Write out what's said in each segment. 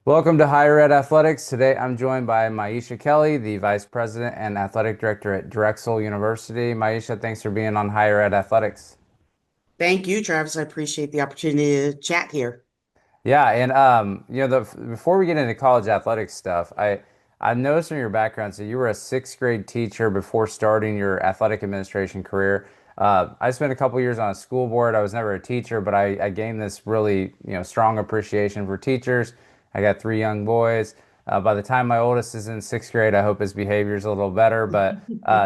Welcome to Higher Ed Athletics. Today I'm joined by Maisha Kelly, the Vice President and Athletic Director at Drexel University. Maisha, thanks for being on Higher Ed Athletics. Thank you, Travis. I appreciate the opportunity to chat here. Yeah, and before we get into college athletics stuff, I noticed from your background, so you were a sixth grade teacher before starting your athletic administration career. I spent a couple years on a school board. I was never a teacher, but I gained this really, strong appreciation for teachers. I got three young boys. By the time my oldest is in sixth grade, I hope his behavior is a little better. But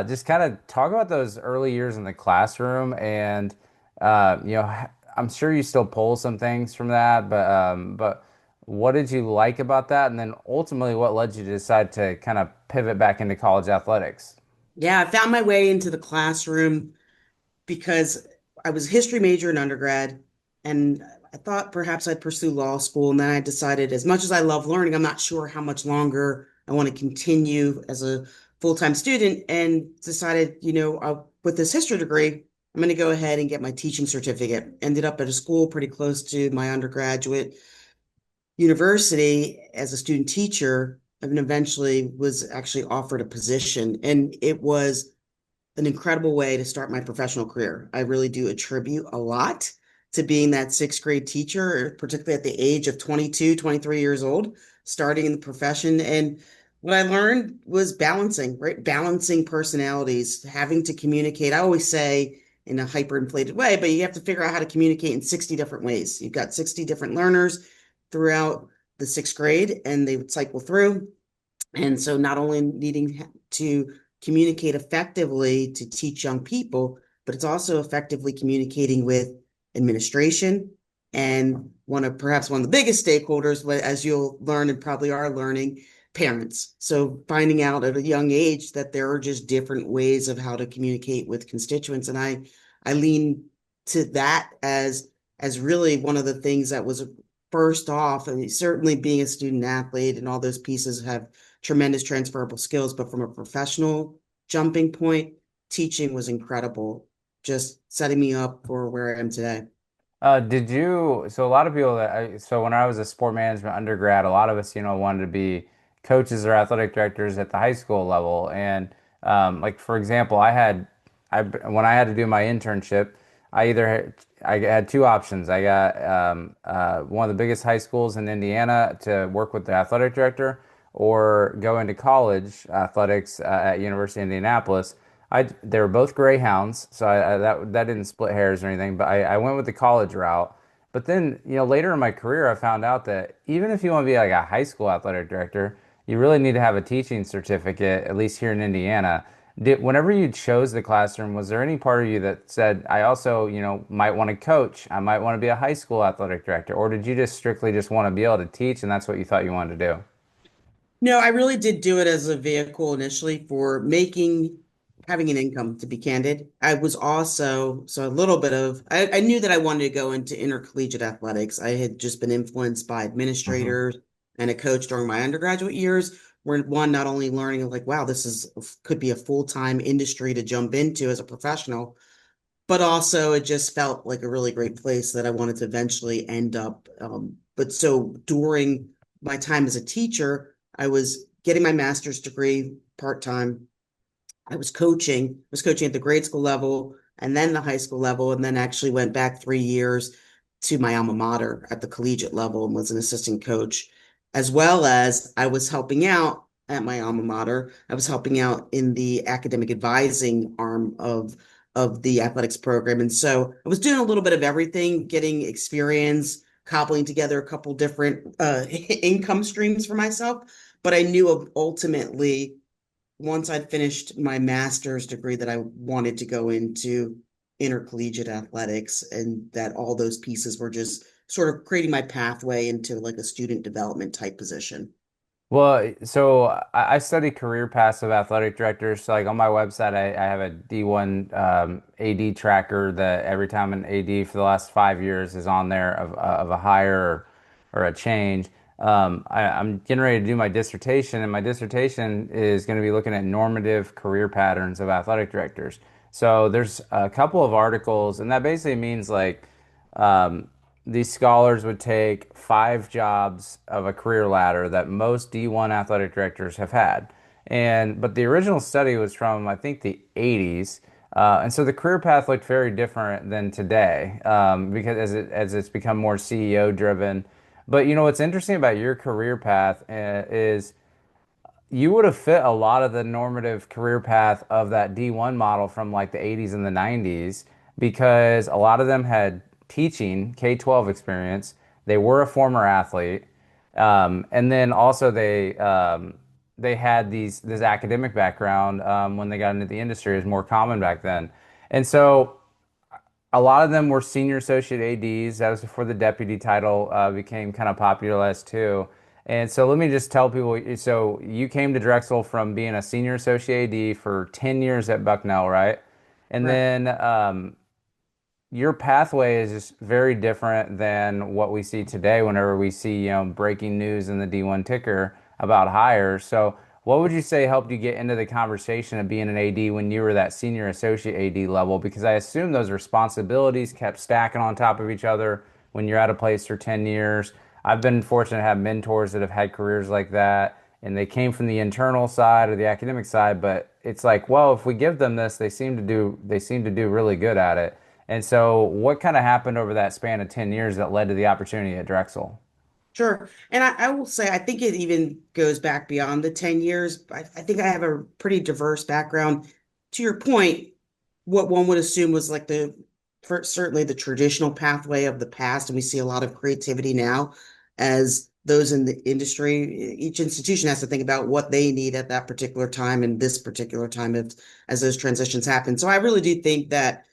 just kind of talk about those early years in the classroom and I'm sure you still pull some things from that, but what did you like about that? And then ultimately, what led you to decide to kind of pivot back into college athletics? Yeah, I found my way into the classroom because I was a history major in undergrad, and I thought perhaps I'd pursue law school. And then I decided, as much as I love learning, I'm not sure how much longer I want to continue as a full-time student, and decided, with this history degree, I'm going to go ahead and get my teaching certificate. Ended up at a school pretty close to my undergraduate university as a student teacher, and eventually was actually offered a position. And it was an incredible way to start my professional career. I really do attribute a lot to being that sixth grade teacher, particularly at the age of 22, 23 years old, starting in the profession. And what I learned was balancing, right? Balancing personalities, having to communicate. I always say in a hyperinflated way, but you have to figure out how to communicate in 60 different ways. You've got 60 different learners throughout the sixth grade, and they would cycle through. And so not only needing to communicate effectively to teach young people, but it's also effectively communicating with administration and perhaps one of the biggest stakeholders, but as you'll learn and probably are learning, parents. So finding out at a young age that there are just different ways of how to communicate with constituents. And I lean to that as really one of the things that was first off. I mean, certainly being a student athlete and all those pieces have tremendous transferable skills, but from a professional jumping point, teaching was incredible, just setting me up for where I am today. So a lot of people so when I was a sport management undergrad, a lot of us, wanted to be coaches or athletic directors at the high school level. And like for example, when I had to do my internship, I had two options. I got one of the biggest high schools in Indiana to work with the athletic director, or go into college athletics at University of Indianapolis. They were both Greyhounds, so that didn't split hairs or anything. But I went with the college route. But then, later in my career, I found out that even if you want to be like a high school athletic director, you really need to have a teaching certificate, at least here in Indiana. Whenever you chose the classroom, was there any part of you that said, I also, might want to coach, I might want to be a high school athletic director, or did you just strictly just want to be able to teach and that's what you thought you wanted to do? No, I really did do it as a vehicle initially for having an income, to be candid. I was also, so a little bit of, I knew that I wanted to go into intercollegiate athletics. I had just been influenced by Hmm. administrators and a coach during my undergraduate years, where one, not only learning like, wow, could be a full-time industry to jump into as a professional, but also it just felt like a really great place that I wanted to eventually end up. But so during my time as a teacher, I was getting my master's degree part-time. I was coaching at the grade school level and then the high school level, and then actually went back 3 years to my alma mater at the collegiate level and was an assistant coach, as well as I was helping out at my alma mater. I was helping out in the academic advising arm of the athletics program. And so I was doing a little bit of everything, getting experience, cobbling together a couple different income streams for myself. But I knew ultimately once I'd finished my master's degree that I wanted to go into intercollegiate athletics, and that all those pieces were just sort of creating my pathway into like a student development type position. Well, so I study career paths of athletic directors. So like on my website, I have a D1 AD tracker that every time an AD for the last 5 years is on there of a hire or a change. I'm getting ready to do my dissertation, and my dissertation is going to be looking at normative career patterns of athletic directors. So there's a couple of articles, and that basically means like these scholars would take 5 jobs of a career ladder that most D1 athletic directors have had. But the original study was from, I think, the 80s. And so the career path looked very different than today, because as it's become more CEO driven. But what's interesting about your career path is you would have fit a lot of the normative career path of that D1 model from like the 80s and the 90s, because a lot of them had teaching K-12 experience. They were a former athlete. And then also they had this academic background when they got into the industry. It was more common back then. And so a lot of them were senior associate ADs. That was before the deputy title became kind of popularized too. And so let me just tell people, so you came to Drexel from being a senior associate AD for 10 years at Bucknell, right? And Correct. then your pathway is just very different than what we see today whenever we see, breaking news in the D1 ticker about hires. So, what would you say helped you get into the conversation of being an AD when you were that senior associate AD level? Because I assume those responsibilities kept stacking on top of each other when you're at a place for 10 years. I've been fortunate to have mentors that have had careers like that, and they came from the internal side or the academic side, but it's like, well, if we give them this, they seem to do really good at it. And so, what kind of happened over that span of 10 years that led to the opportunity at Drexel? Sure. And I will say, I think it even goes back beyond the 10 years. I think I have a pretty diverse background. To your point, what one would assume was like certainly the traditional pathway of the past. And we see a lot of creativity now as those in the industry. Each institution has to think about what they need at that particular time and this particular time as those transitions happen. So I really do think that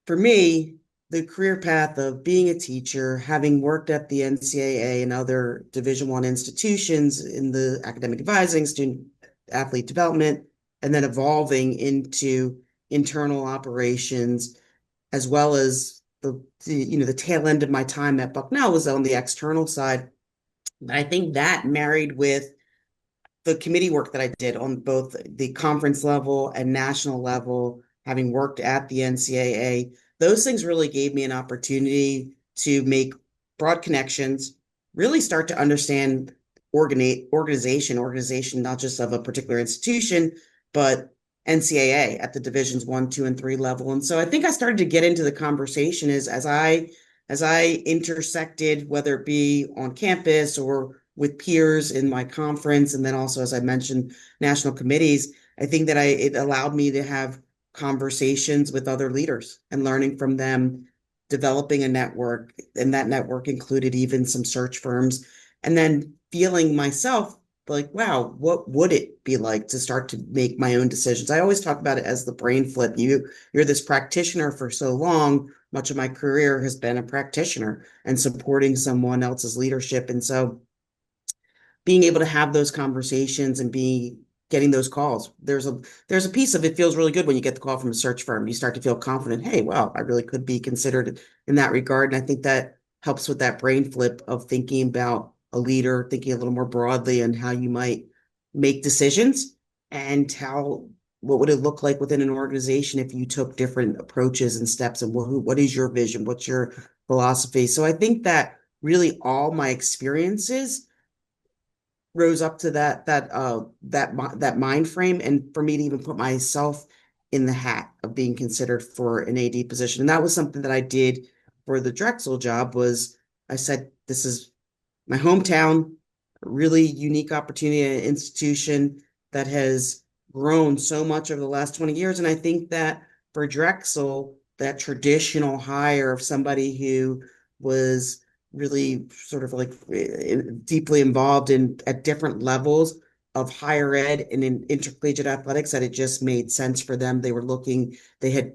for me, the career path of being a teacher, having worked at the NCAA and other Division I institutions in the academic advising, student athlete development, and then evolving into internal operations, as well as the tail end of my time at Bucknell was on the external side. I think that married with the committee work that I did on both the conference level and national level, having worked at the NCAA, those things really gave me an opportunity to make broad connections, really start to understand organization, not just of a particular institution, but NCAA at the divisions 1, 2, and 3 level. And so I think I started to get into the conversation as I intersected, whether it be on campus or with peers in my conference, and then also, as I mentioned, national committees. I think that it allowed me to have conversations with other leaders and learning from them, developing a network, and that network included even some search firms, and then feeling myself like, wow, what would it be like to start to make my own decisions? I always talk about it as the brain flip. You're this practitioner for so long. Much of my career has been a practitioner and supporting someone else's leadership. And so being able to have those conversations and be getting those calls. There's a piece of it feels really good when you get the call from a search firm. You start to feel confident. Hey, well, I really could be considered in that regard. And I think that helps with that brain flip of thinking about a leader, thinking a little more broadly and how you might make decisions and how what would it look like within an organization if you took different approaches and steps and what is your vision? What's your philosophy? So I think that really all my experiences rose up to that mind frame, and for me to even put myself in the hat of being considered for an AD position. And that was something that I did for the Drexel job. Was I said, this is my hometown, a really unique opportunity, an institution that has grown so much over the last 20 years. And I think that for Drexel, that traditional hire of somebody who was really sort of like deeply involved in at different levels of higher ed and in intercollegiate athletics, that it just made sense for them. They had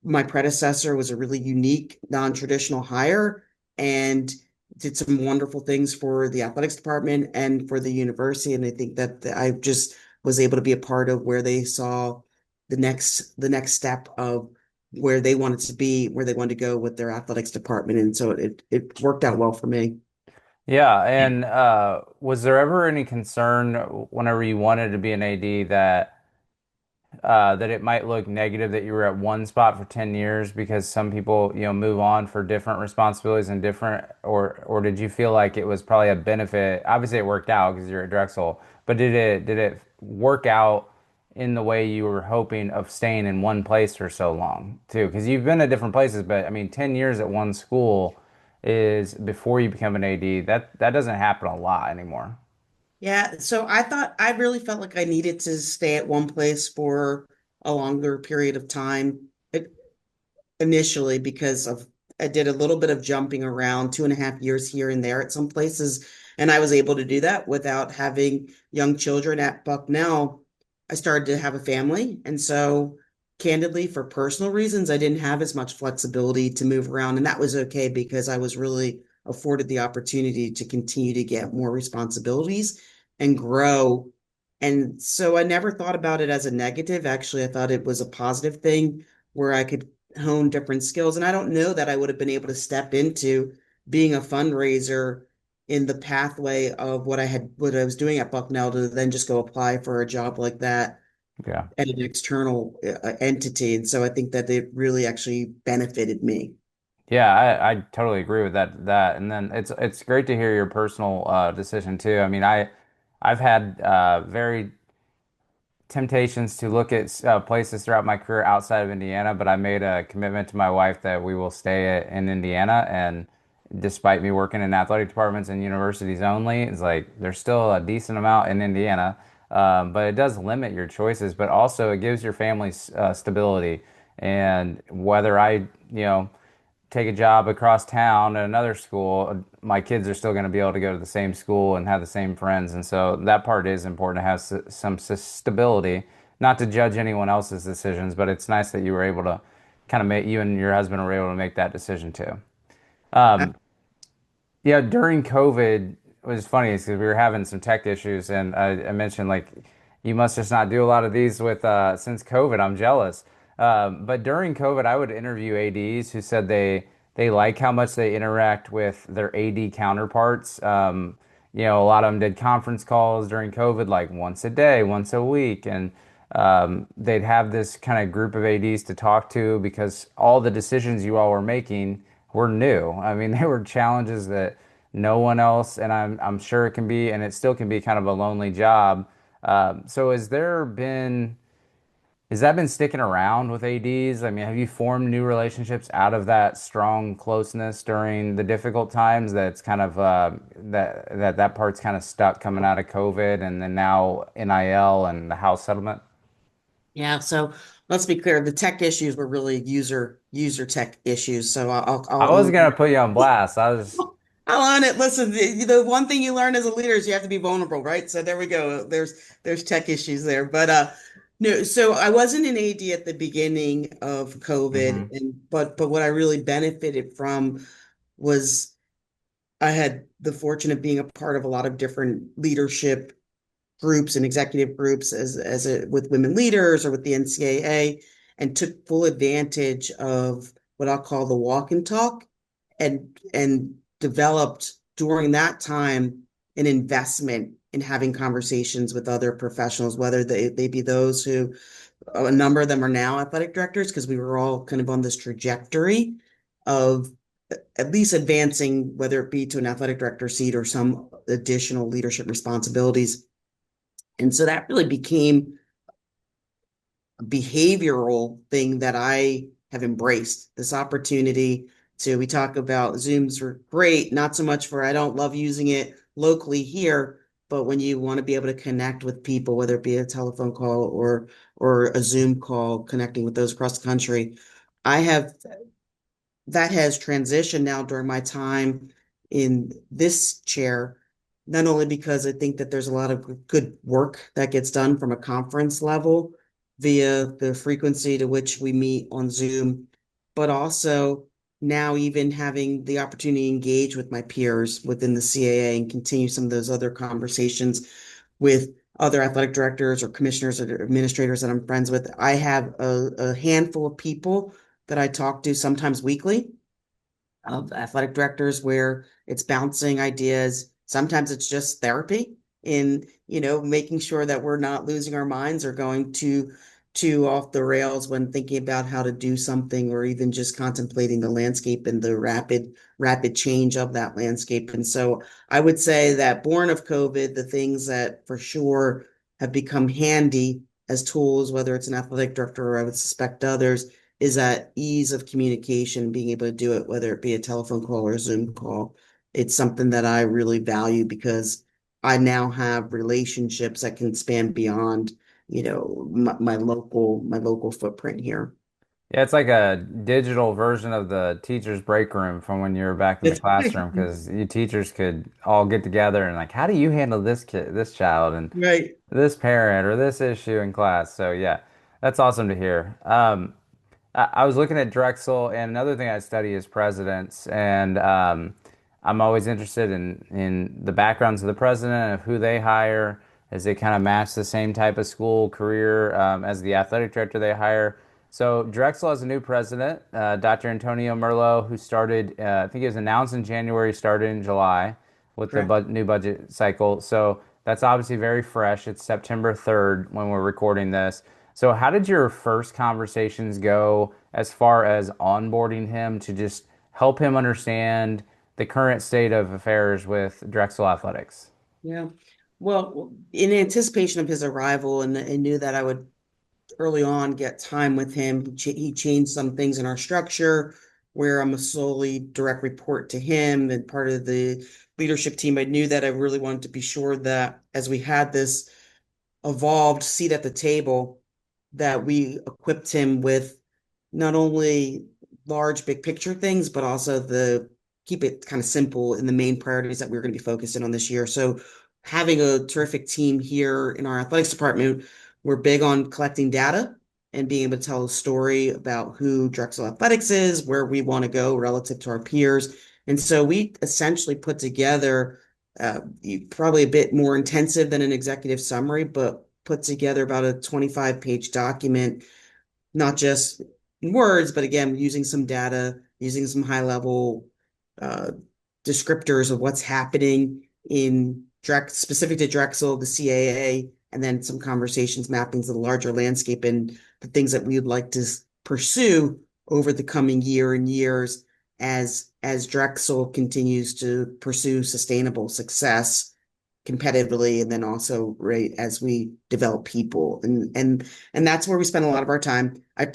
my predecessor was a really unique, non-traditional hire and did some wonderful things for the athletics department and for the university. And I think that I just was able to be a part of where they saw the next step of where they wanted to be, where they wanted to go with their athletics department. And so it worked out well for me. Yeah, and was there ever any concern whenever you wanted to be an AD that that it might look negative that you were at one spot for 10 years because some people, move on for different responsibilities and different, or did you feel like it was probably a benefit? Obviously it worked out because you're at Drexel, but did it work out in the way you were hoping of staying in one place for so long too? Because you've been at different places, but I mean 10 years at one school is before you become an AD. That doesn't happen a lot anymore. Yeah, so I really felt like I needed to stay at one place for a longer period of time initially because of I did a little bit of jumping around 2.5 years here and there at some places, and I was able to do that without having young children at Bucknell. I started to have a family, and so candidly, for personal reasons, I didn't have as much flexibility to move around, and that was okay because I was really afforded the opportunity to continue to get more responsibilities and grow. And so I never thought about it as a negative. Actually, I thought it was a positive thing where I could hone different skills. And I don't know that I would have been able to step into being a fundraiser in the pathway of what I was doing at Bucknell to then just go apply for a job like that Yeah. at an external entity. And so I think that it really actually benefited me. Yeah, I totally agree with that. And then it's great to hear your personal decision too. I mean, I've had very temptations to look at places throughout my career outside of Indiana, but I made a commitment to my wife that we will stay in Indiana. And despite me working in athletic departments and universities only, it's like there's still a decent amount in Indiana. But it does limit your choices, but also it gives your family stability. And whether take a job across town at another school, my kids are still going to be able to go to the same school and have the same friends. And so that part is important to have some stability, not to judge anyone else's decisions, but it's nice that you were able to kind of make you and your husband were able to make that decision too. Um, yeah, during COVID, it was funny because we were having some tech issues, and I mentioned like you must just not do a lot of these with since COVID. I'm jealous. But during COVID, I would interview ADs who said they like how much they interact with their AD counterparts. A lot of them did conference calls during COVID, like once a day, once a week, and they'd have this kind of group of ADs to talk to because all the decisions you all were making were new. I mean, they were challenges that no one else, and I'm sure it can be, and it still can be kind of a lonely job. So has that been sticking around with ADs? I mean, have you formed new relationships out of that strong closeness during the difficult times that's kind of that part's kind of stuck coming out of COVID and then now NIL and the house settlement? Yeah, so let's be clear. The tech issues were really user tech issues. So I wasn't gonna put you on blast. I was, I'll own it. Listen, the one thing you learn as a leader is you have to be vulnerable, right? So there we go. There's tech issues there, but no. So I wasn't an AD at the beginning of COVID, Mhm. and but what I really benefited from was I had the fortune of being a part of a lot of different leadership groups and executive groups with women leaders or with the NCAA, and took full advantage of what I'll call the walk and talk, and developed during that time an investment in having conversations with other professionals, whether they be those who a number of them are now athletic directors because we were all kind of on this trajectory of at least advancing, whether it be to an athletic director seat or some additional leadership responsibilities. And so that really became a behavioral thing that I have embraced this opportunity to. We talk about Zooms are great, not so much for I don't love using it locally here, but when you want to be able to connect with people, whether it be a telephone call or a Zoom call, connecting with those across the country, I have that has transitioned now during my time in this chair, not only because I think that there's a lot of good work that gets done from a conference level via the frequency to which we meet on Zoom, but also now even having the opportunity to engage with my peers within the CAA and continue some of those other conversations with other athletic directors or commissioners or administrators that I'm friends with. I have a handful of people that I talk to sometimes weekly of athletic directors where it's bouncing ideas. Sometimes it's just therapy in, making sure that we're not losing our minds or going to too off the rails when thinking about how to do something or even just contemplating the landscape and the rapid change of that landscape. And so I would say that born of COVID, the things that for sure have become handy as tools, whether it's an athletic director or I would suspect others, is that ease of communication, being able to do it, whether it be a telephone call or a Zoom call. It's something that I really value because I now have relationships that can span beyond, my local footprint here. Yeah, it's like a digital version of the teacher's break room from when you were back in the It's classroom because you teachers could all get together and like, how do you handle this kid, this child, and right. this parent or this issue in class? So yeah, that's awesome to hear. I was looking at Drexel, and another thing I study is presidents, and I'm always interested in the backgrounds of the president, of who they hire, as they kind of match the same type of school career as the athletic director they hire. So Drexel has a new president, Dr. Antonio Merlo, who started, I think it was announced in January, started in July with the Correct. new budget cycle. So that's obviously very fresh. It's September 3rd when we're recording this. So, how did your first conversations go as far as onboarding him to just help him understand the current state of affairs with Drexel Athletics? Yeah. Well, in anticipation of his arrival and knew that I would early on get time with him, he changed some things in our structure where I'm a solely direct report to him and part of the leadership team. I knew that I really wanted to be sure that as we had this evolved seat at the table, that we equipped him with not only large big picture things, but also the keep it kind of simple in the main priorities that we're going to be focusing on this year. So having a terrific team here in our athletics department, we're big on collecting data and being able to tell a story about who Drexel Athletics is, where we want to go relative to our peers. And so we essentially put together probably a bit more intensive than an executive summary, but put together about a 25-page document, not just in words, but again, using some data, using some high level uh, descriptors of what's happening in specific to Drexel, the CAA, and then some conversations mapping to the larger landscape and the things that we would like to pursue over the coming year and years as Drexel continues to pursue sustainable success competitively and then also right as we develop people and that's where we spend a lot of our time. I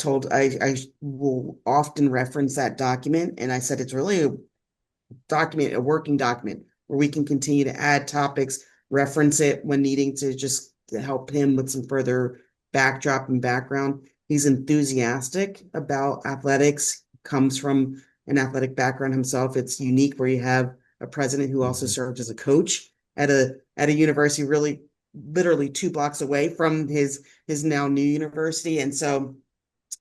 will often reference that document and I said it's really a working document where we can continue to add topics, reference it when needing to just to help him with some further backdrop and background. He's enthusiastic about athletics, comes from an athletic background himself. It's unique where you have a president who also Mhm. served as a coach at a university really literally 2 blocks away from his now new university. And so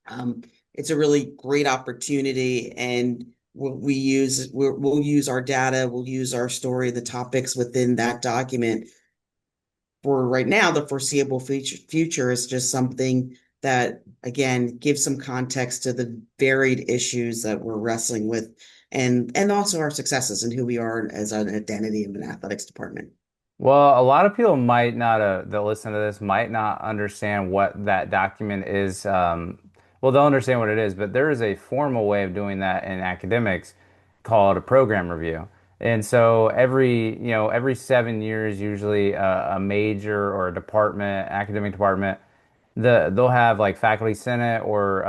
um, it's a really great opportunity, and we'll use our data, we'll use our story, the topics within that document for right now. The foreseeable future is just something that again gives some context to the varied issues that we're wrestling with, and also our successes and who we are as an identity in an athletics department. Well, a lot of people might not, that listen to this might not understand what that document is. Well, they'll understand what it is, but there is a formal way of doing that in academics called a program review. And so every 7 years, usually a major or a department, academic department, they'll have like faculty senate or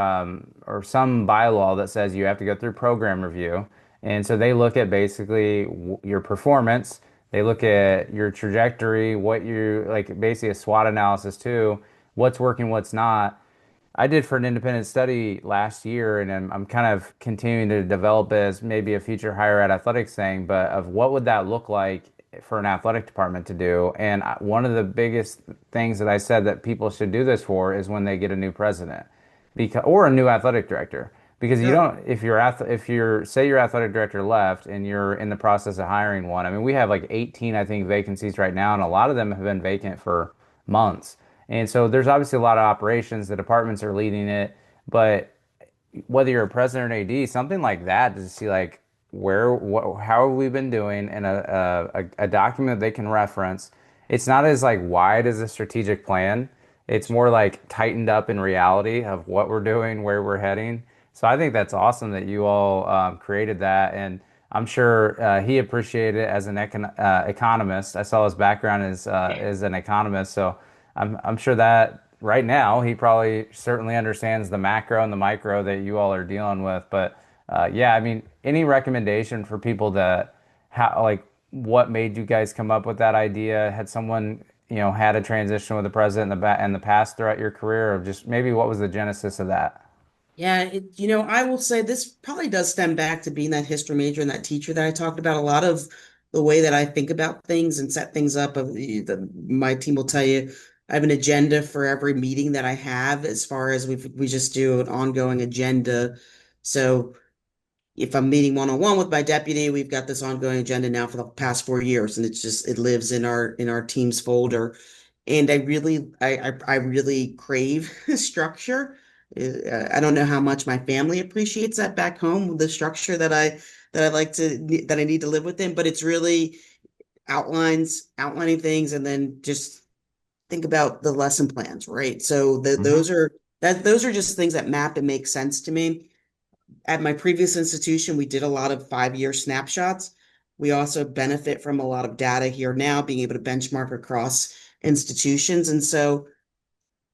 some bylaw that says you have to go through program review, and so they look at basically your performance, they look at your trajectory, what you like, basically a SWOT analysis too, what's working, what's not. I did for an independent study last year, and I'm kind of continuing to develop it as maybe a future higher ed athletics thing, but of what would that look like for an athletic department to do? And one of the biggest things that I said that people should do this for is when they get a new president, because or a new athletic director, because you Sure. don't if you're say your athletic director left and you're in the process of hiring one. I mean, we have like 18 I think vacancies right now, and a lot of them have been vacant for months. And so there's obviously a lot of operations, the departments are leading it, but whether you're a president or AD, something like that to see like how have we been doing in a document they can reference. It's not as like wide as a strategic plan, it's more like tightened up in reality of what we're doing, where we're heading. So I think that's awesome that you all created that, and I'm sure he appreciated it as an economist. I saw his background as an economist, so I'm sure that right now he probably certainly understands the macro and the micro that you all are dealing with. But yeah, I mean, any recommendation for people that how like what made you guys come up with that idea? Had someone, had a transition with the president in the past throughout your career, or just maybe what was the genesis of that? Yeah, I will say this probably does stem back to being that history major and that teacher that I talked about. A lot of the way that I think about things and set things up, my team will tell you I have an agenda for every meeting that I have as far as we just do an ongoing agenda. So if I'm meeting one-on-one with my deputy, we've got this ongoing agenda now for the past 4 years, and it lives in our team's folder. And I really crave structure. I don't know how much my family appreciates that back home, the structure that I need to live within, but it's really outlining things, and then just think about the lesson plans, right? So Hmm. those are just things that map and make sense to me. At my previous institution, we did a lot of 5 year snapshots. We also benefit from a lot of data here now, being able to benchmark across institutions. And so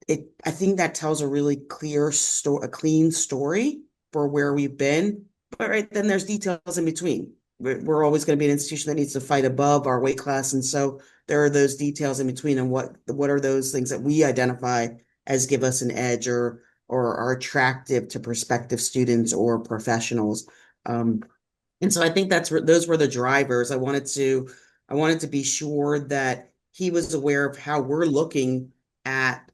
I think that tells a really a clean story for where we've been. But right then there's details in between. We're always going to be an institution that needs to fight above our weight class. And so there are those details in between, and what are those things that we identify as give us an edge, or are attractive to prospective students or professionals. Um, and so I think those were the drivers. I wanted to be sure that he was aware of how we're looking at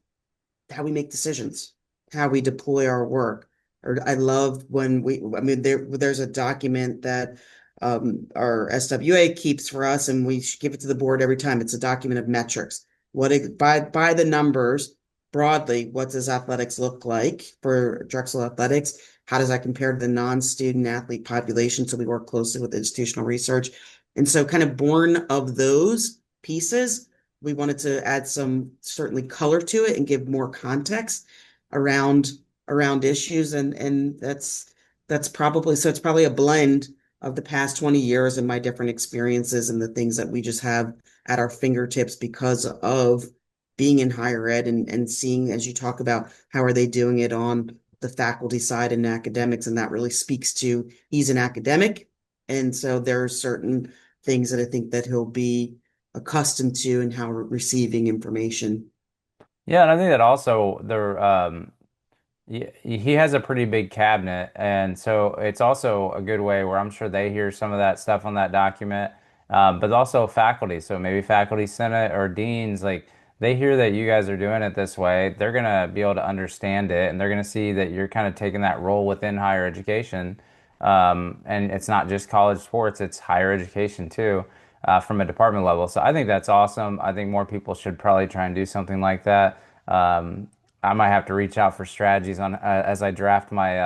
how we make decisions, how we deploy our work. Or I love when I mean, there's a document that our SWA keeps for us, and we give it to the board every time. It's a document of metrics. By the numbers broadly, what does athletics look like for Drexel Athletics? How does that compare to the non-student athlete population? So we work closely with institutional research. And so, kind of born of those pieces, we wanted to add some certainly color to it and give more context around around issues, and that's probably so it's probably a blend of the past 20 years and my different experiences and the things that we just have at our fingertips because of being in higher ed, and seeing, as you talk about, how are they doing it on the faculty side and academics, and that really speaks to he's an academic, and so there are certain things that I think that he'll be accustomed to and how we're receiving information. Yeah, and I think that also he has a pretty big cabinet, and so it's also a good way where I'm sure they hear some of that stuff on that document, but also faculty. So maybe faculty senate or deans, like they hear that you guys are doing it this way, they're gonna be able to understand it, and they're gonna see that you're kind of taking that role within higher education, and it's not just college sports; it's higher education too, from a department level. So I think that's awesome. I think more people should probably try and do something like that. I might have to reach out for strategies on as I draft my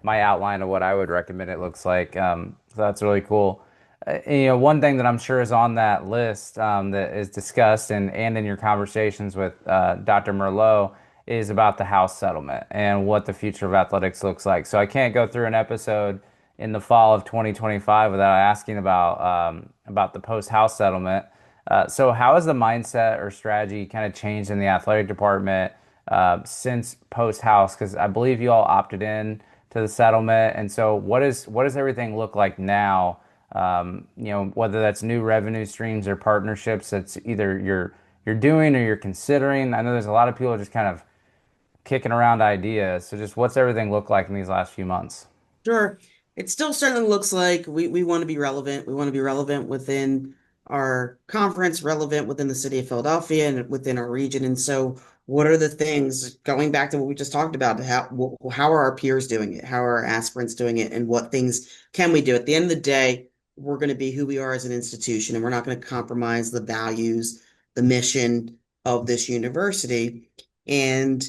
outline of what I would recommend it looks like. So that's really cool. One thing that I'm sure is on that list that is discussed and in your conversations with Dr. Merlot is about the house settlement and what the future of athletics looks like. So I can't go through an episode in the fall of 2025 without asking about the post-house settlement. So how has the mindset or strategy kind of changed in the athletic department since post-house? Because I believe you all opted in to the settlement, and so what does everything look like now? Whether that's new revenue streams or partnerships that's either you're doing or you're considering. I know there's a lot of people just kind of kicking around ideas. So just what's everything look like in these last few months? Sure. It still certainly looks like we want to be relevant. We want to be relevant within our conference, relevant within the city of Philadelphia and within our region. And so, what are the things, going back to what we just talked about, how are our peers doing it? How are our aspirants doing it? And what things can we do? At the end of the day, we're going to be who we are as an institution, and we're not going to compromise the values, the mission of this university. And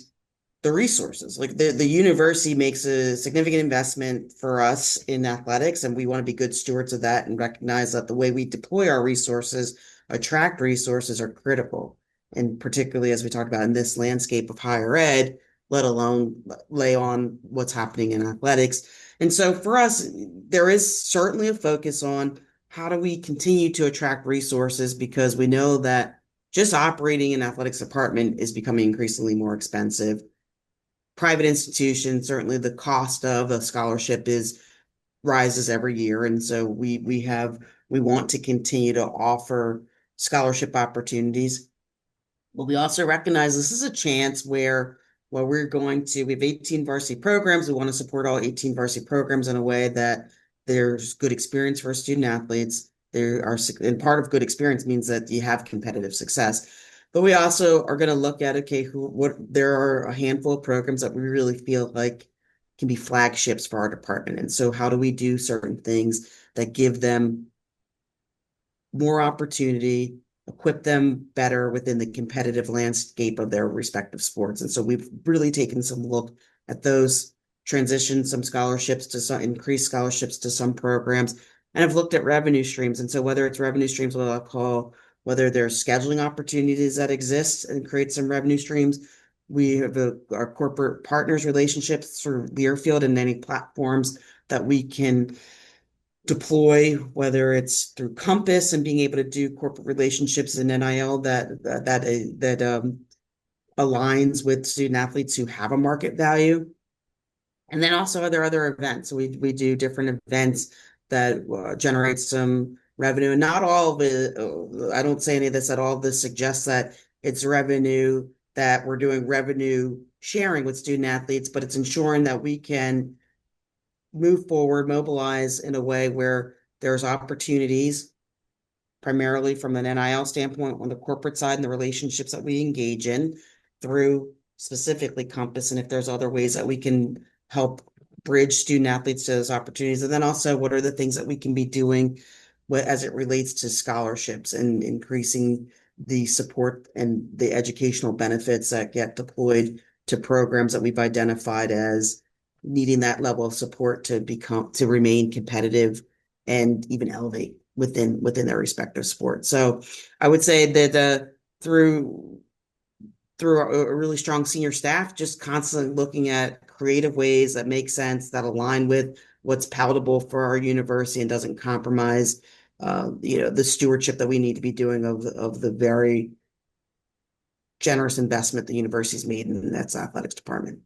the resources. Like the university makes a significant investment for us in athletics, and we want to be good stewards of that and recognize that the way we deploy our resources, attract resources, are critical. and particularly as we talked about in this landscape of higher ed, let alone lay on what's happening in athletics. And so for us, there is certainly a focus on how do we continue to attract resources because we know that just operating an athletics department is becoming increasingly more expensive. Private institutions, certainly the cost of a scholarship is rises every year. And so we want to continue to offer scholarship opportunities. But we also recognize this is a chance where we have 18 varsity programs. We want to support all 18 varsity programs in a way that there's good experience for student athletes. And part of good experience means that you have competitive success. But we also are going to look at, okay, there are a handful of programs that we really feel like can be flagships for our department. And so how do we do certain things that give them more opportunity, equip them better within the competitive landscape of their respective sports. And so we've really taken some look at those, transitioned some scholarships to some increased scholarships to some programs, and have looked at revenue streams. And so whether it's revenue streams, what I'll call whether there's scheduling opportunities that exist and create some revenue streams. We have our corporate partners relationships through Learfield and any platforms that we can deploy, whether it's through Compass and being able to do corporate relationships and NIL that aligns with student athletes who have a market value. And then also are there other events? So we do different events that generate some revenue. And not all of it, I don't say any of this at all. This suggests that it's revenue that we're doing revenue sharing with student athletes, but it's ensuring that we can move forward, mobilize in a way where there's opportunities, primarily from an NIL standpoint on the corporate side and the relationships that we engage in through specifically Compass, and if there's other ways that we can help bridge student athletes to those opportunities. And then also, what are the things that we can be doing as it relates to scholarships and increasing the support and the educational benefits that get deployed to programs that we've identified as needing that level of support to remain competitive and even elevate within their respective sport. So I would say that through a really strong senior staff, just constantly looking at creative ways that make sense, that align with what's palatable for our university and doesn't compromise, the stewardship that we need to be doing of the very generous investment the university's made in its athletics department.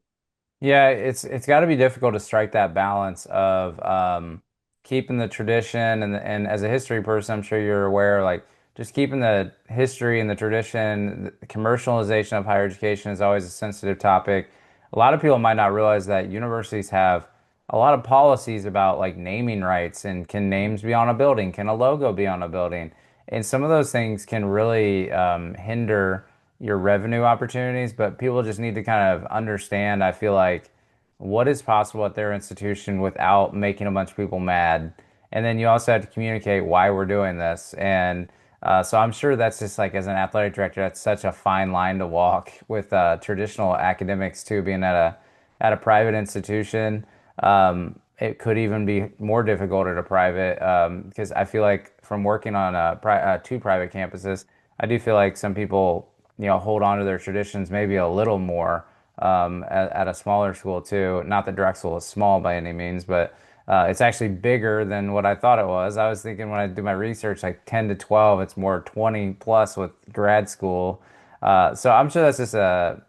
Yeah, it's got to be difficult to strike that balance of keeping the tradition and as a history person, I'm sure you're aware, like just keeping the history and the tradition. The commercialization of higher education is always a sensitive topic. A lot of people might not realize that universities have a lot of policies about like naming rights and can names be on a building, can a logo be on a building, and some of those things can really hinder your revenue opportunities, but people just need to kind of understand, I feel like, what is possible at their institution without making a bunch of people mad. And then you also have to communicate why we're doing this. And so I'm sure that's just like as an athletic director, that's such a fine line to walk with traditional academics too, being at a private institution. It could even be more difficult at a private because I feel like from working on two private campuses, I do feel like some people hold on to their traditions maybe a little more at a smaller school too. Not that Drexel is small by any means, but it's actually bigger than what I thought it was. I was thinking when I do my research, like 10 to 12, it's more 20 plus with grad school. So I'm sure that's just a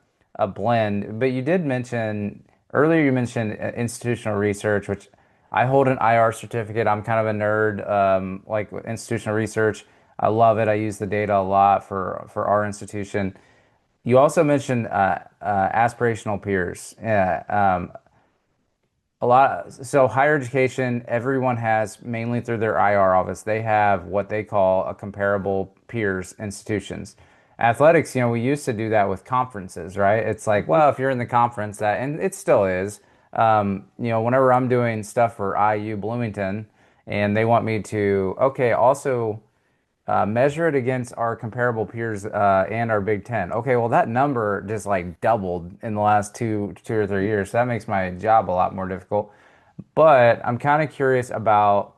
blend. But you did mention earlier, you mentioned institutional research, which I hold an IR certificate. I'm kind of a nerd, like with institutional research. I love it. I use the data a lot for our institution. You also mentioned aspirational peers. Yeah, a lot. So higher education, everyone has mainly through their IR office. They have what they call a comparable peers institutions. Athletics, we used to do that with conferences, right? It's like, well, if you're in the conference, that, and it still is. Whenever I'm doing stuff for IU Bloomington, and they want me to, okay, also measure it against our comparable peers and our Big Ten. Okay, well that number just like doubled in the last two or 3 years. So that makes my job a lot more difficult. But I'm kind of curious about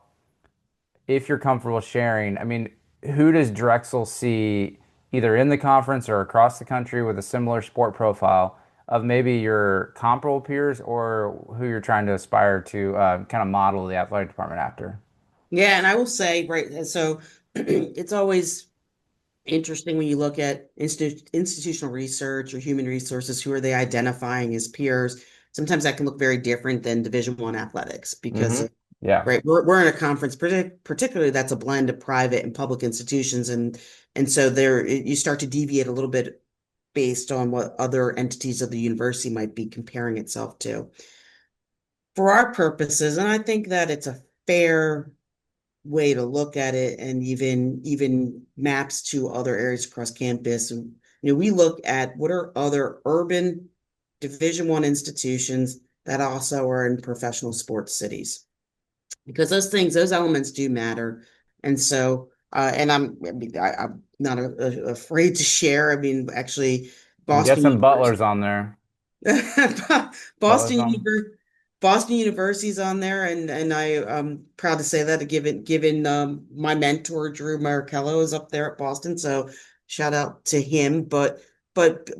if you're comfortable sharing. I mean, who does Drexel see either in the conference or across the country with a similar sport profile of maybe your comparable peers or who you're trying to aspire to kind of model the athletic department after? Yeah, and I will say, right, so it's always interesting when you look at institutional research or human resources, who are they identifying as peers? Sometimes that can look very different than Division I athletics Hmm. because, Yeah. right, we're in a conference, particularly that's a blend of private and public institutions, and so there you start to deviate a little bit based on what other entities of the university might be comparing itself to. For our purposes, and I think that it's a fair way to look at it and even maps to other areas across campus. And we look at what are other urban Division I institutions that also are in professional sports cities because those elements do matter. And so, and I'm not afraid to share. I mean, actually, I'm Boston guessing University Butler's on there. Butler's Boston on. Boston University's on there, and I'm proud to say that given my mentor Drew Marichello is up there at Boston, so shout out to him. But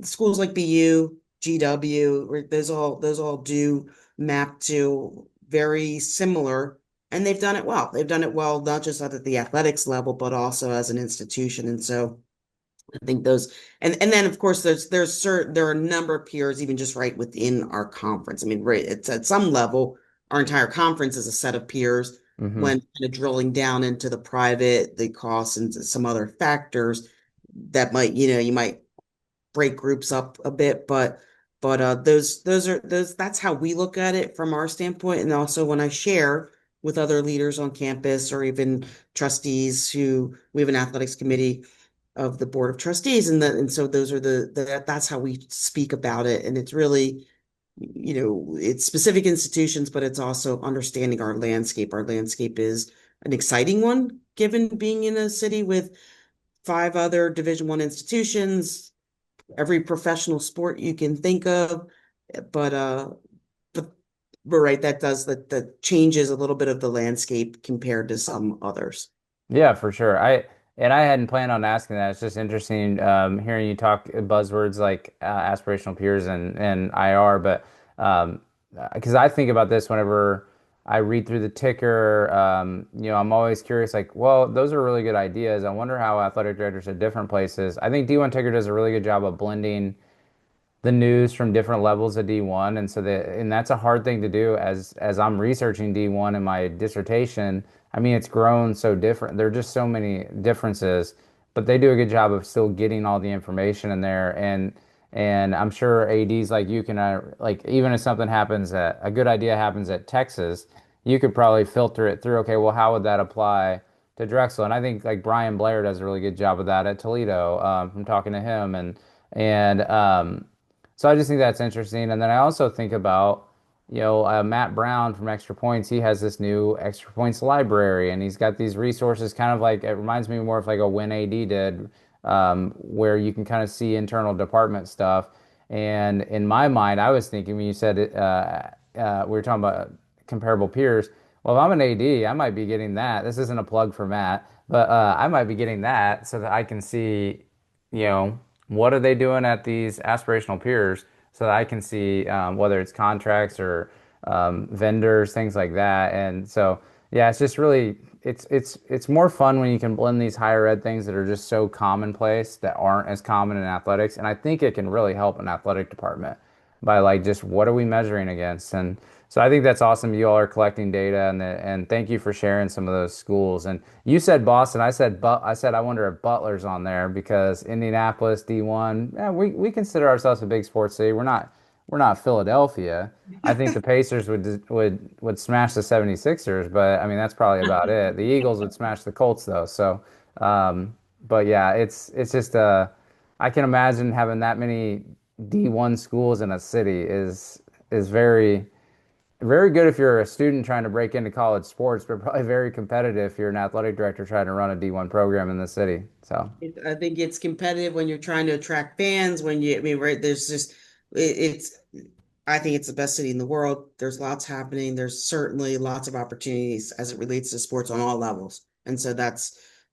schools like BU, GW, those all do map to very similar, and they've done it well. They've done it well not just at the athletics level, but also as an institution, and so. I think those and then of course there are a number of peers even just right within our conference. I mean, right, it's at some level our entire conference is a set of peers Hmm. when kind of drilling down into the private, the costs and some other factors that might, you might break groups up a bit, but those that's how we look at it from our standpoint. And also when I share with other leaders on campus or even trustees who we have an athletics committee of the board of trustees and so those are that's how we speak about it and it's really it's specific institutions but it's also understanding our landscape is an exciting one given being in a city with five other Division I institutions, every professional sport you can think of, but but we're right, that changes a little bit of the landscape compared to some others. Yeah, for sure. I hadn't planned on asking that. It's just interesting hearing you talk buzzwords like aspirational peers and IR, but because I think about this whenever I read through the ticker, I'm always curious, like, well, those are really good ideas. I wonder how athletic directors at different places. I think D1 Ticker does a really good job of blending the news from different levels of D1, and that's a hard thing to do as I'm researching D1 in my dissertation. I mean, it's grown so different. There are just so many differences, but they do a good job of still getting all the information in there. And I'm sure ADs like you can like even if something happens at a good idea happens at Texas, you could probably filter it through. Okay, well, how would that apply to Drexel? And I think like Brian Blair does a really good job of that at Toledo, from talking to him and so I just think that's interesting. And then I also think about, Matt Brown from Extra Points. He has this new Extra Points library, and he's got these resources, kind of like it reminds me more of like a Win AD did, where you can kind of see internal department stuff. And in my mind, I was thinking when you said it, we were talking about comparable peers. Well, if I'm an AD, I might be getting that. This isn't a plug for Matt, but I might be getting that so that I can see, you know, what are they doing at these aspirational peers so that I can see whether it's contracts or vendors, things like that. And so, yeah, it's just really it's more fun when you can blend these higher ed things that are just so commonplace that aren't as common in athletics. And I think it can really help an athletic department by like just what are we measuring against? And so I think that's awesome. You all are collecting data and thank you for sharing some of those schools. And you said Boston. I said I wonder if Butler's on there because Indianapolis D1. Yeah, we consider ourselves a big sports city. We're not Philadelphia. I think the Pacers would smash the 76ers, but I mean that's probably about it. The Eagles would smash the Colts though. So but yeah, it's just I can imagine having that many D1 schools in a city is very good if you're a student trying to break into college sports, but probably very competitive if you're an athletic director trying to run a D1 program in the city. So, I think it's competitive when you're trying to attract fans. I mean, right, there's just, it's, I think it's the best city in the world. There's lots happening. There's certainly lots of opportunities as it relates to sports on all levels. And so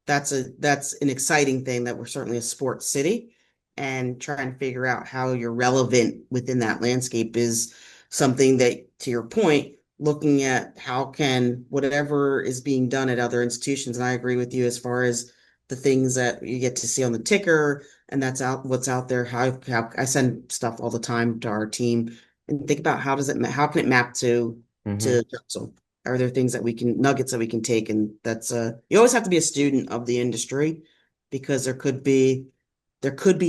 that's an exciting thing that we're certainly a sports city, and trying to figure out how you're relevant within that landscape is something that, to your point, looking at how can whatever is being done at other institutions, and I agree with you as far as the things that you get to see on the ticker, and that's out what's out there. How I send stuff all the time to our team and think about how can it map Hmm. to Drexel? Are there things that we can nuggets that we can take? And that's you always have to be a student of the industry, because there could be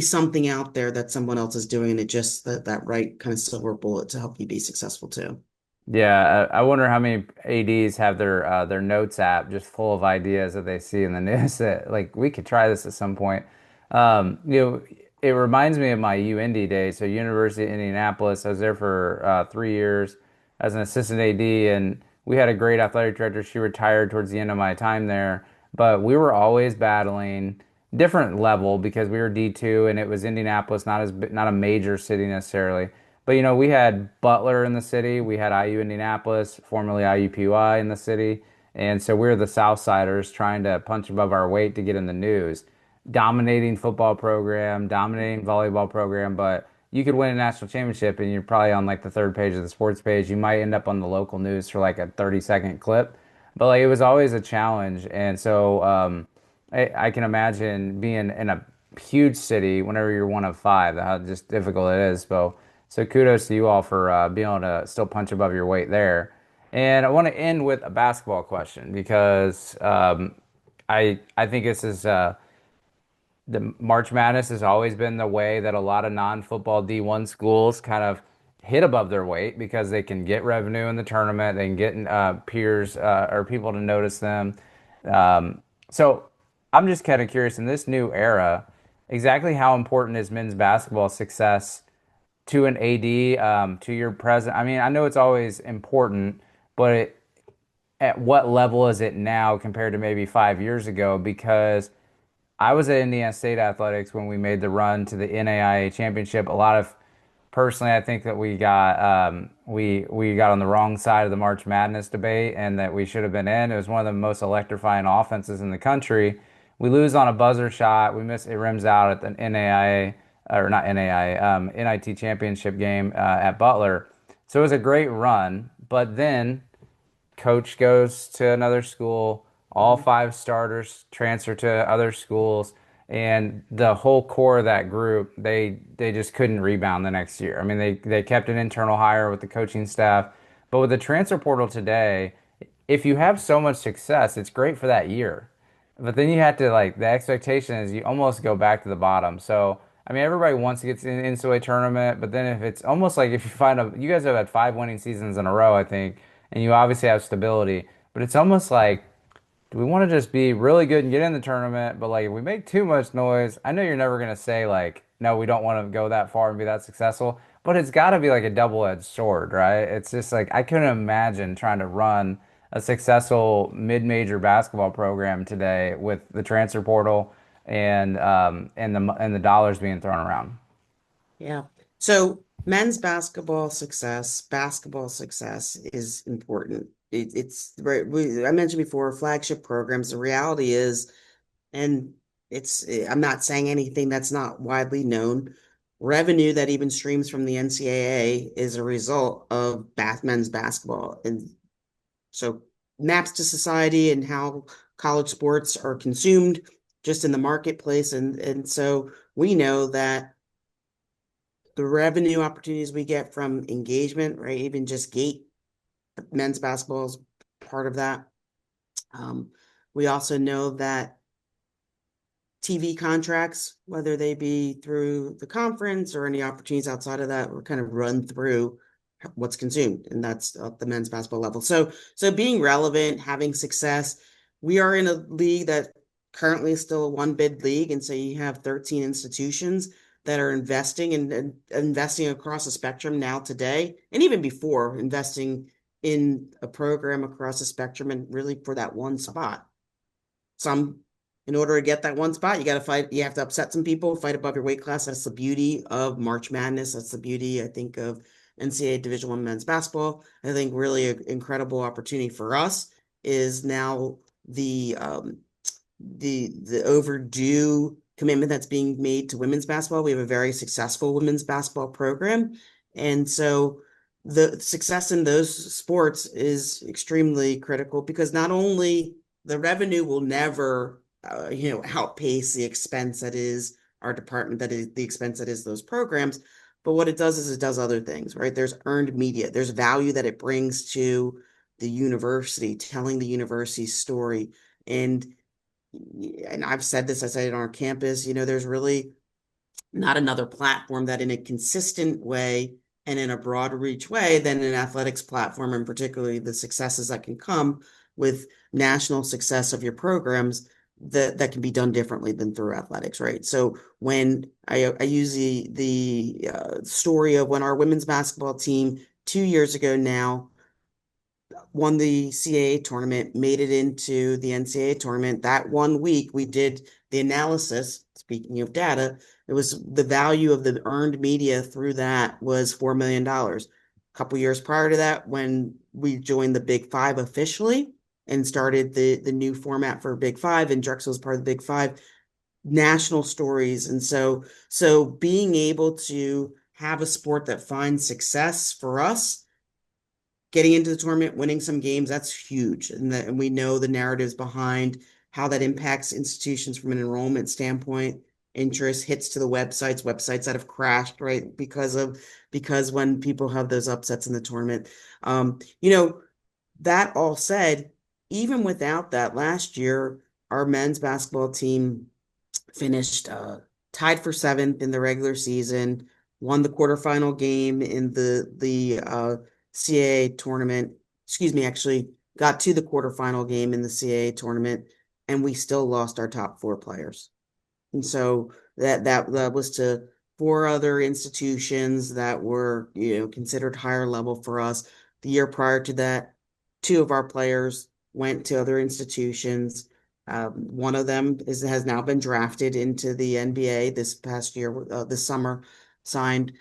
something out there that someone else is doing, and it just that right kind of silver bullet to help you be successful too. Yeah, I wonder how many ADs have their notes app just full of ideas that they see in the news that like we could try this at some point. You know, it reminds me of my UIndy days. So University of Indianapolis, I was there for 3 years as an assistant AD, and we had a great athletic director. She retired towards the end of my time there, but we were always battling different level because we were D2 and it was Indianapolis, not a major city necessarily. But you know, we had Butler in the city, we had IU Indianapolis, formerly IUPUI in the city, and so we were the Southsiders trying to punch above our weight to get in the news. Dominating football program, dominating volleyball program, but you could win a national championship and you're probably on like the third page of the sports page. You might end up on the local news for like a 30-second clip, but like it was always a challenge. And so I can imagine being in a huge city whenever you're one of five, how just difficult it is. So kudos to you all for being able to still punch above your weight there. And I want to end with a basketball question because I think this is the March Madness has always been the way that a lot of non-football D1 schools kind of hit above their weight because they can get revenue in the tournament, they can get peers or people to notice them. So I'm just kind of curious in this new era, exactly how important is men's basketball success to an AD, to your present? I mean, I know it's always important, but at what level is it now compared to maybe 5 years ago? Because I was at Indiana State Athletics when we made the run to the NAIA championship. A lot of personally, I think that we got on the wrong side of the March Madness debate and that we should have been in. It was one of the most electrifying offenses in the country. We lose on a buzzer shot. We miss it rims out at the NAIA or not NAIA NIT championship game at Butler. So it was a great run, but then coach goes to another school, all Mhm. five starters transfer to other schools, and the whole core of that group, they just couldn't rebound the next year. I mean, they kept an internal hire with the coaching staff, but with the transfer portal today, if you have so much success, it's great for that year. But then you have to like the expectation is you almost go back to the bottom. So I mean, everybody wants to get to the NCAA tournament, but then if it's almost like if you find you guys have had five winning seasons in a row, I think, and you obviously have stability, but it's almost like, do we want to just be really good and get in the tournament? But like, if we make too much noise, I know you're never going to say like, no, we don't want to go that far and be that successful, but it's got to be like a double-edged sword, right? It's just like, I couldn't imagine trying to run a successful mid-major basketball program today with the transfer portal and the dollars being thrown around. Yeah. So men's basketball success is important. It's right. I mentioned before, flagship programs. The reality is, and I'm not saying anything that's not widely known. Revenue that even streams from the NCAA is a result of men's basketball. And so maps to society and how college sports are consumed just in the marketplace. And so we know that the revenue opportunities we get from engagement, right? Even just gate men's basketball is part of that. Um, we also know that TV contracts, whether they be through the conference or any opportunities outside of that, were kind of run through what's consumed, and that's at the men's basketball level. So being relevant, having success, we are in a league that currently is still a one bid league, and so you have 13 institutions that are investing and investing across the spectrum now today, and even before investing in a program across the spectrum and really for that one spot. Some, in order to get that one spot, you got to fight. You have to upset some people, fight above your weight class. That's the beauty of March Madness. That's the beauty, I think, of NCAA Division One men's basketball. I think really an incredible opportunity for us is now the the overdue commitment that's being made to women's basketball. We have a very successful women's basketball program. And so the success in those sports is extremely critical because not only the revenue will never outpace the expense that is our department, that is the expense that is those programs. But what it does is it does other things, right? There's earned media, there's value that it brings to the university, telling the university's story. And I've said this, I said it on our campus, there's really not another platform that in a consistent way and in a broad reach way than an athletics platform, and particularly the successes that can come with national success of your programs that can be done differently than through athletics, right? So when I use the story of when our women's basketball team 2 years ago now won the CAA tournament, made it into the NCAA tournament. That 1 week, we did the analysis. Speaking of data, it was the value of the earned media through that was $4 million. A couple years prior to that, when we joined the Big Five officially and started the new format for Big Five, and Drexel was part of the Big Five, national stories. And so being able to have a sport that finds success for us getting into the tournament, winning some games, that's huge. And we know the narratives behind how that impacts institutions from an enrollment standpoint, interest hits to the websites that have crashed, right? Because when people have those upsets in the tournament. That all said, even without that last year, our men's basketball team finished tied for seventh in the regular season, won the quarterfinal game in the CAA tournament. Excuse me, actually got to the quarterfinal game in the CAA tournament, and we still lost our top four players. And so that was to four other institutions that were, considered higher level for us. The year prior to that, two of our players went to other institutions. One of them has now been drafted into the NBA this past year, this summer, signed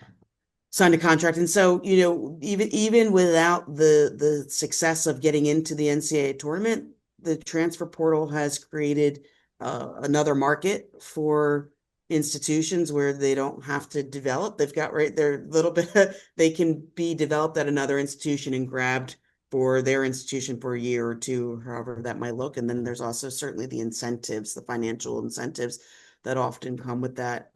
signed a contract. And so, even without the success of getting into the NCAA tournament, the transfer portal has created another market for institutions where they don't have to develop. They've got right there a little bit, they can be developed at another institution and grabbed for their institution for a year or two, however that might look. And then there's also certainly the incentives, the financial incentives that often come with that.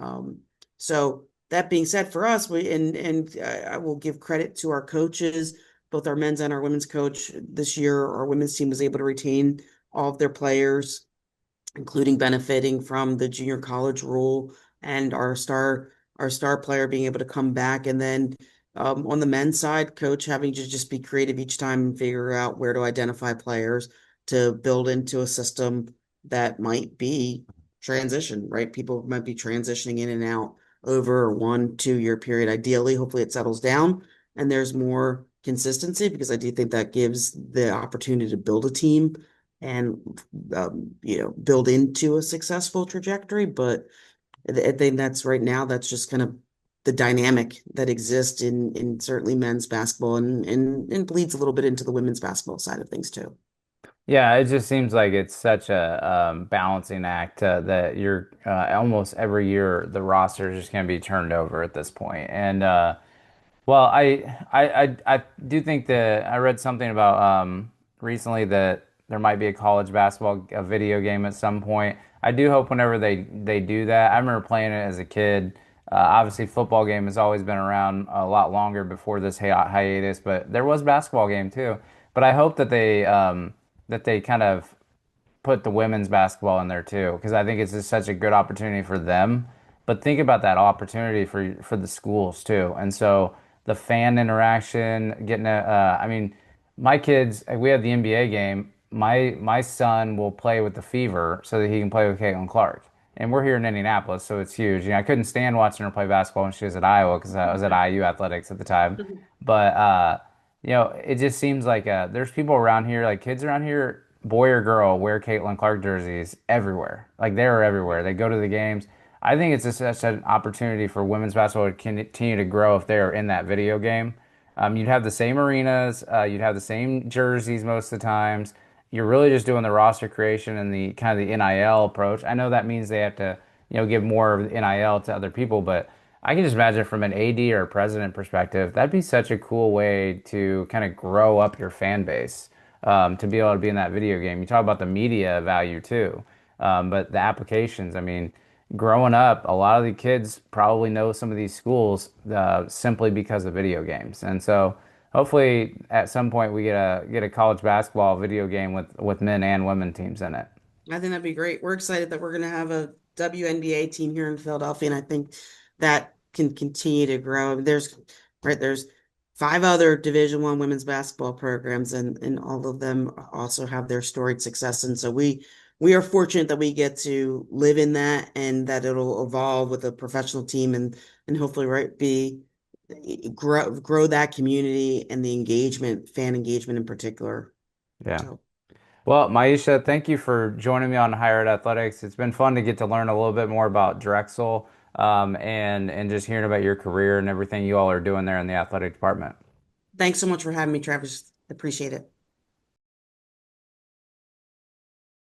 So that being said, for us, I will give credit to our coaches, both our men's and our women's coach. This year, our women's team was able to retain all of their players, including benefiting from the junior college rule and our star player being able to come back. And then on the men's side, coach having to just be creative each time and figure out where to identify players to build into a system that might be transition, right? People might be transitioning in and out over a 1, 2 year period. Ideally, hopefully it settles down and there's more consistency because I do think that gives the opportunity to build a team and build into a successful trajectory. But I think that's right now, that's just kind of the dynamic that exists in certainly men's basketball and bleeds a little bit into the women's basketball side of things too. Yeah, it just seems like it's such a balancing act that you're almost every year the roster is just going to be turned over at this point. And well, I do think that I read something about recently that there might be a college basketball a video game at some point. I do hope whenever they do that. I remember playing it as a kid. Obviously, football game has always been around a lot longer before this hiatus, but there was basketball game too. But I hope that they kind of put the women's basketball in there too, because I think it's just such a good opportunity for them. But think about that opportunity for the schools too. And so the fan interaction, getting I mean, my kids, we had the NBA game. My son will play with the Fever so that he can play with Caitlin Clark. And we're here in Indianapolis, so it's huge. I couldn't stand watching her play basketball when she was at Iowa because I was at IU athletics at the time. But it just seems like there's people around here, like kids around here, boy or girl, wear Caitlin Clark jerseys everywhere. Like they're everywhere. They go to the games. I think it's just such an opportunity for women's basketball to continue to grow if they're in that video game. You'd have the same arenas, you'd have the same jerseys most of the times. you're really just doing the roster creation and the kind of the NIL approach. I know that means they have to, give more of the NIL to other people, but I can just imagine from an AD or a president perspective, that'd be such a cool way to kind of grow up your fan base, to be able to be in that video game. You talk about the media value too, but the applications, I mean, growing up, a lot of the kids probably know some of these schools simply because of video games. And so hopefully at some point we get a college basketball video game with men and women teams in it. I think that'd be great. We're excited that we're going to have a WNBA team here in Philadelphia, and I think that can continue to grow. There's five other Division I women's basketball programs, and all of them also have their storied success. And so we are fortunate that we get to live in that, and that it'll evolve with a professional team, and hopefully be grow that community and the engagement, fan engagement in particular. Yeah. So. Well, Maisha, thank you for joining me on Higher Ed Athletics. It's been fun to get to learn a little bit more about Drexel, and just hearing about your career and everything you all are doing there in the athletic department. Thanks so much for having me, Travis. Appreciate it.